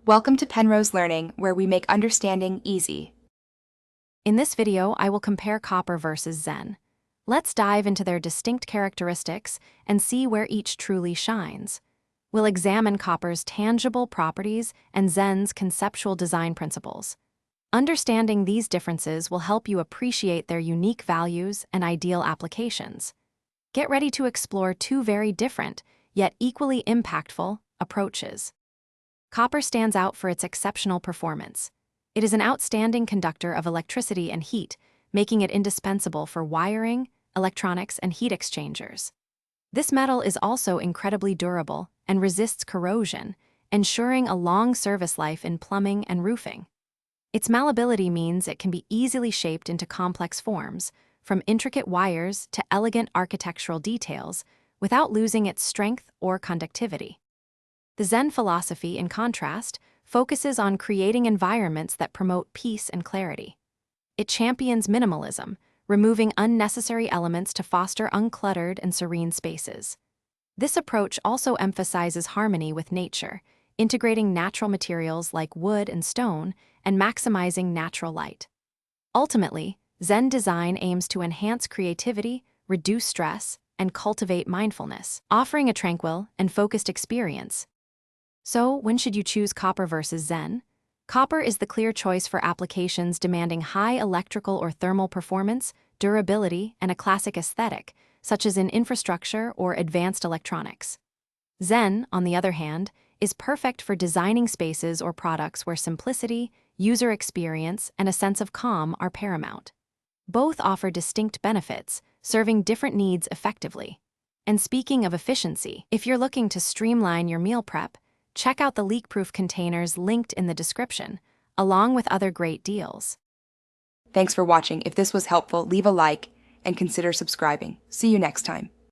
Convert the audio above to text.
Welcome to Penrose Learning, where we make understanding easy. In this video, I will compare copper versus Zen. Let's dive into their distinct characteristics and see where each truly shines. We'll examine copper's tangible properties and Zen's conceptual design principles. Understanding these differences will help you appreciate their unique values and ideal applications. Get ready to explore two very different, yet equally impactful, approaches. Copper stands out for its exceptional performance. It is an outstanding conductor of electricity and heat, making it indispensable for wiring, electronics, and heat exchangers. This metal is also incredibly durable and resists corrosion, ensuring a long service life in plumbing and roofing. Its malleability means it can be easily shaped into complex forms, from intricate wires to elegant architectural details, without losing its strength or conductivity. The Zen philosophy, in contrast, focuses on creating environments that promote peace and clarity. It champions minimalism, removing unnecessary elements to foster uncluttered and serene spaces. This approach also emphasizes harmony with nature, integrating natural materials like wood and stone and maximizing natural light. Ultimately, Zen design aims to enhance creativity, reduce stress, and cultivate mindfulness, offering a tranquil and focused experience. So, when should you choose copper versus Zen? Copper is the clear choice for applications demanding high electrical or thermal performance, durability, and a classic aesthetic, such as in infrastructure or advanced electronics. Zen, on the other hand, is perfect for designing spaces or products where simplicity, user experience, and a sense of calm are paramount. Both offer distinct benefits, serving different needs effectively. And speaking of efficiency, if you're looking to streamline your meal prep, check out the leak-proof containers linked in the description, along with other great deals. Thanks for watching. If this was helpful, leave a like and consider subscribing. See you next time.